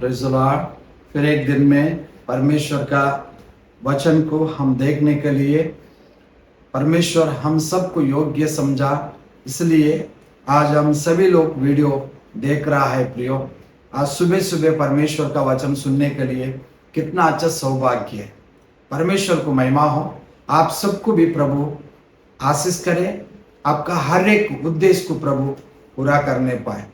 Praise the Lord. फिर एक दिन में परमेश्वर का वचन को हम देखने के लिए परमेश्वर हम सबको योग्य समझा, इसलिए आज हम सभी लोग वीडियो देख रहा है। प्रियो, आज सुबह सुबह परमेश्वर का वचन सुनने के लिए कितना अच्छा सौभाग्य है। परमेश्वर को महिमा हो। आप सबको भी प्रभु आशीष करे, आपका हर एक उद्देश्य को प्रभु पूरा करने पाए।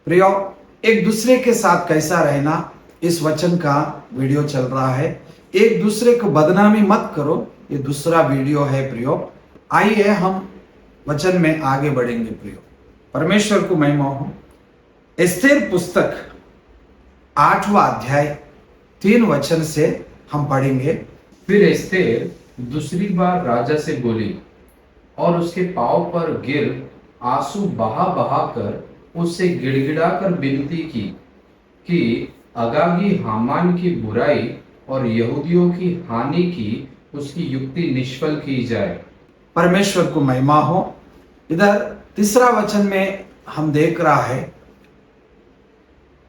प्रियो, एक दूसरे के साथ कैसा रहना, इस वचन का वीडियो चल रहा है। एक दूसरे को बदनामी मत करो, ये दूसरा वीडियो है। प्रियो, आइए हम वचन में आगे बढ़ेंगे। प्रियो, परमेश्वर को महिमा हो। एस्तेर पुस्तक 8वां अध्याय 3 वचन से हम पढ़ेंगे। फिर एस्तेर दूसरी बार राजा से बोली और उसके पांव पर गिर आंसू बहा बहा कर उससे गिड़गिड़ाकर विनती की कि अगागी हामान की बुराई और यहूदियों की हानि की उसकी युक्ति निष्फल की जाए। परमेश्वर को महिमा हो। इधर तीसरा वचन में हम देख रहा है,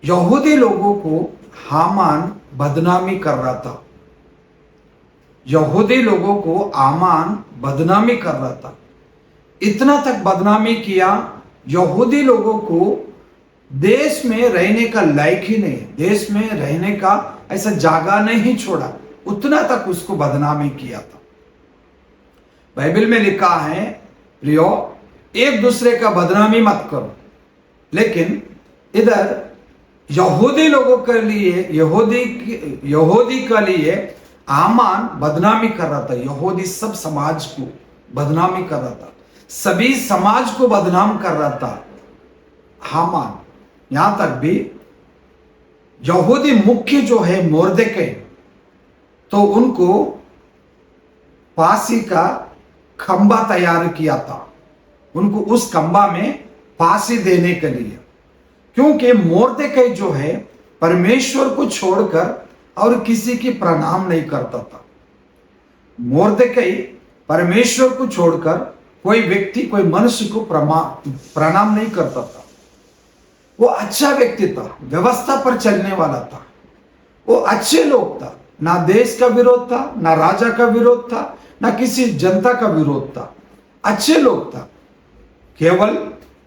यहूदी लोगों को हामान बदनामी कर रहा था। यहूदी लोगों को आमान बदनामी कर रहा था। इतना तक बदनामी किया, यहूदी लोगों को देश में रहने का लायक ही नहीं, देश में रहने का ऐसा जगह नहीं छोड़ा, उतना तक उसको बदनामी किया था। बाइबल में लिखा है, प्रियो, एक दूसरे का बदनामी मत करो। लेकिन इधर यहूदी लोगों के लिए, यहूदी के लिए आमान बदनामी कर रहा था। यहूदी सब समाज को बदनामी कर रहा था, सभी समाज को बदनाम कर रहा था हामान। यहां तक भी यहूदी मुख्य जो है मोर्देकै, तो उनको फांसी का खंबा तैयार किया था, उनको उस खंबा में फांसी देने के लिए। क्योंकि मोर्देकै जो है परमेश्वर को छोड़कर और किसी की प्रणाम नहीं करता था। मोर्देकै परमेश्वर को छोड़कर कोई व्यक्ति, कोई मनुष्य को प्रणाम नहीं करता था। वो अच्छा व्यक्ति था, व्यवस्था पर चलने वाला था, वो अच्छे लोग था। ना देश का विरोध था, ना राजा का विरोध था, ना किसी जनता का विरोध था, अच्छे लोग था। केवल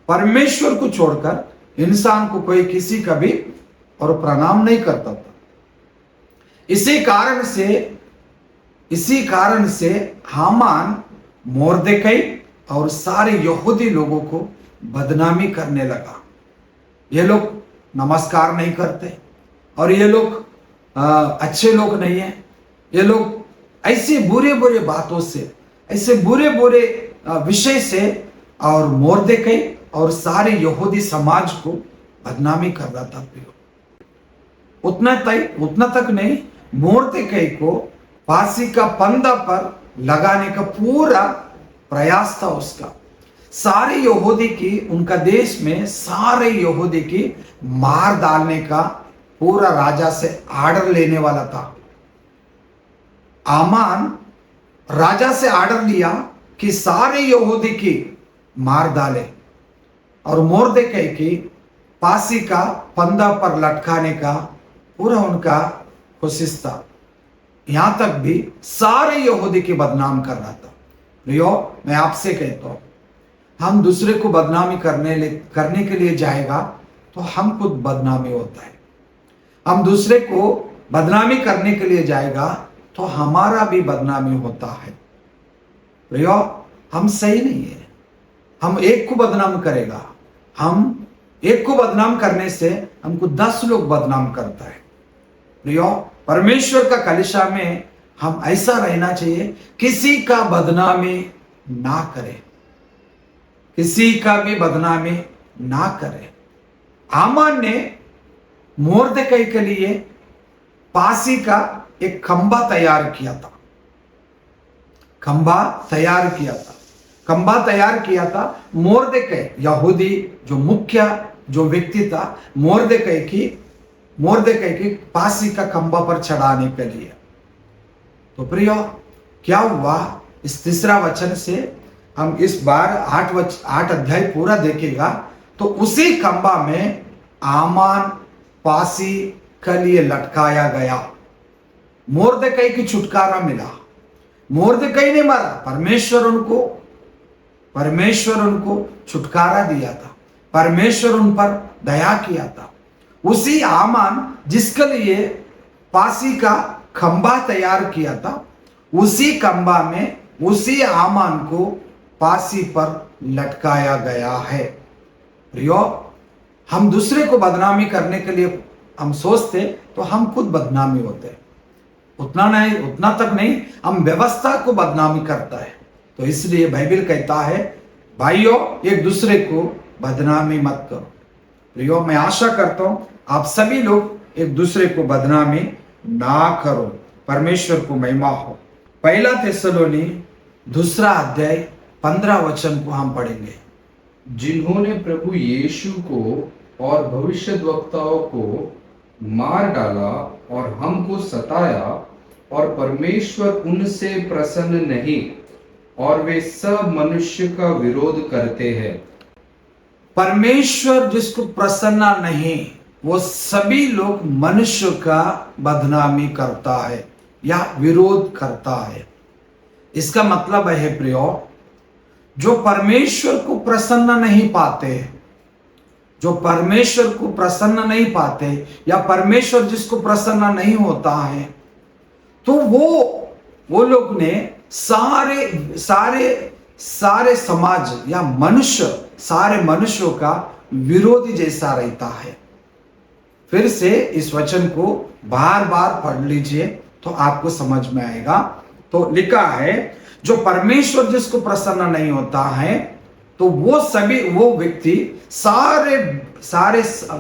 परमेश्वर को छोड़कर इंसान को कोई किसी का भी और प्रणाम नहीं करता था। इसी कारण से हामान मोर्देकै और सारे यहूदी लोगों को बदनामी करने लगा। ये लोग नमस्कार नहीं करते और ये लोग अच्छे लोग नहीं हैं। ये लोग ऐसे बुरे बुरे बातों से, ऐसे बुरे बुरे विषय से और मोर्देकै और सारे यहूदी समाज को बदनामी कर रहा था। उतना तक नहीं, मोर्देकै को फांसी का फंदा पर लगाने का पूरा प्रयास था उसका। सारे यहूदी की, उनका देश में सारे यहूदी की मार डालने का पूरा राजा से आर्डर लेने वाला था। आमान राजा से आर्डर लिया कि सारे यहूदी की मार डाले और मोर्देकै की फांसी का फंदा पर लटकाने का पूरा उनका कोशिश था। यहां तक भी सारे यहूदी की बदनाम कर रहा था। प्रियो, मैं आपसे कहता हूं, हम दूसरे को बदनामी करने के लिए जाएगा तो हम खुद बदनामी होता है। हम दूसरे को बदनामी करने के लिए जाएगा तो हमारा भी बदनामी होता है। प्रियो, हम सही नहीं है। हम एक को बदनाम करेगा, हम एक को बदनाम करने से हमको 10 लोग बदनाम करता है। प्रियो, परमेश्वर का कलीसिया में हम ऐसा रहना चाहिए, किसी का बदनामी ना करें, किसी का भी बदनामी ना करें। हामान ने मोर्देकै के लिए फांसी का एक खंबा तैयार किया था। खंबा तैयार किया था। मोर्देकै, यहूदी जो मुख्य जो व्यक्ति था, मोर्देकै की फांसी का खंबा पर चढ़ाने के लिए। तो प्रियो, क्या हुआ? इस तीसरा वचन से हम इस बार 8 अध्याय पूरा देखेगा तो उसी खंबा में आमान फांसी लिए लटकाया गया। मोर्देकई की छुटकारा मिला। मोर्देकई ने मारा, परमेश्वर उनको छुटकारा दिया था, परमेश्वर उन पर दया किया था। उसी हामान जिसके लिए पासी का खंबा तैयार किया था, उसी खंबा में उसी हामान को पासी पर लटकाया गया है। प्रियो, हम दूसरे को बदनामी करने के लिए हम सोचते तो हम खुद बदनामी होते हैं। उतना तक नहीं, हम व्यवस्था को बदनामी करता है। तो इसलिए बाइबल कहता है, भाइयों एक दूसरे को बदनामी मत करो। प्रियो, मैं आशा करता हूं आप सभी लोग एक दूसरे को बदनामी ना करो। परमेश्वर को महिमा हो। पहला थिस्सलुनी 2 अध्याय 15 वचन को हम पढ़ेंगे। जिन्होंने प्रभु यीशु को और भविष्यद्वक्ताओं को मार डाला और हमको सताया, और परमेश्वर उनसे प्रसन्न नहीं, और वे सब मनुष्य का विरोध करते हैं। परमेश्वर जिसको प्रसन्न नहीं, वो सभी लोग मनुष्य का बदनामी करता है या विरोध करता है। इसका मतलब है प्रियो, जो परमेश्वर को प्रसन्न नहीं पाते, जो परमेश्वर को प्रसन्न नहीं पाते या परमेश्वर जिसको प्रसन्न नहीं होता है, तो वो लोग ने सारे समाज या सारे मनुष्यों का विरोधी जैसा रहता है। फिर से इस वचन को बार बार पढ़ लीजिए तो आपको समझ में आएगा। तो लिखा है, जो परमेश्वर जिसको प्रसन्न नहीं होता है, तो वो व्यक्ति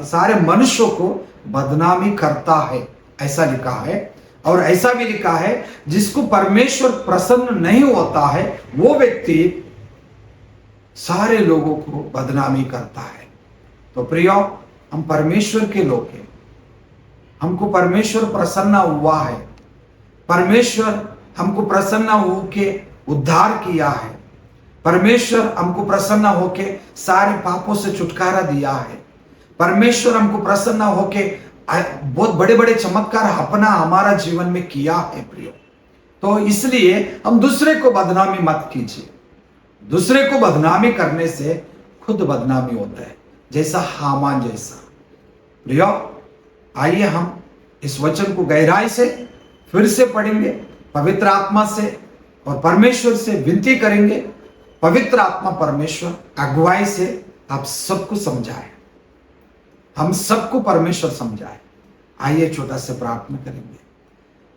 सारे मनुष्यों को बदनामी करता है, ऐसा लिखा है। और ऐसा भी लिखा है, जिसको परमेश्वर प्रसन्न नहीं होता है, वो व्यक्ति सारे लोगों को बदनामी करता है। तो प्रियो, हम परमेश्वर के लोग हैं। हमको परमेश्वर प्रसन्न हुआ है। परमेश्वर हमको प्रसन्न होके उद्धार किया है। परमेश्वर हमको प्रसन्न होके सारे पापों से छुटकारा दिया है। परमेश्वर हमको प्रसन्न होके बहुत बड़े बड़े चमत्कार हमारा जीवन में किया है प्रियो। तो इसलिए हम दूसरे को बदनामी मत कीजिए। दूसरे को बदनामी करने से खुद बदनामी होता है, जैसा हामान जैसा। प्रियो, आइए हम इस वचन को गहराई से फिर से पढ़ेंगे, पवित्र आत्मा से और परमेश्वर से विनती करेंगे। पवित्र आत्मा परमेश्वर अगुवाई से आप सबको समझाए, हम सबको परमेश्वर समझाए। आइए छोटा से प्रार्थना करेंगे।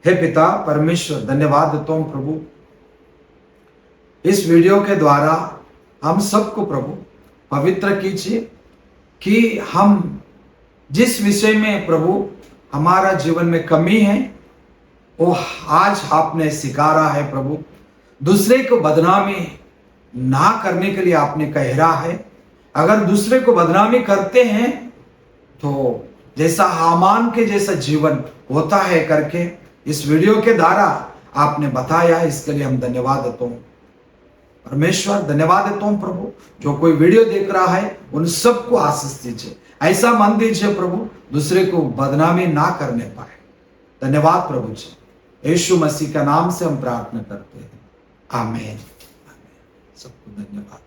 हे पिता परमेश्वर, धन्यवाद देता हूं प्रभु, इस वीडियो के द्वारा हम सबको प्रभु पवित्र कीजिए कि हम जिस विषय में प्रभु हमारा जीवन में कमी है, वो आज आपने सिखाया है प्रभु। दूसरे को बदनामी ना करने के लिए आपने कह रहा है। अगर दूसरे को बदनामी करते हैं तो जैसा हामान के जैसा जीवन होता है करके इस वीडियो के द्वारा आपने बताया, इसके लिए हम धन्यवाद देता हूं परमेश्वर। धन्यवाद देता हूं प्रभु, जो कोई वीडियो देख रहा है उन सबको आशीष दीजिए। ऐसा मन दीजिए प्रभु, दूसरे को बदनामी ना करने पाए। धन्यवाद प्रभु जी, यीशु मसीह का नाम से हम प्रार्थना करते हैं, आमीन। सबको धन्यवाद।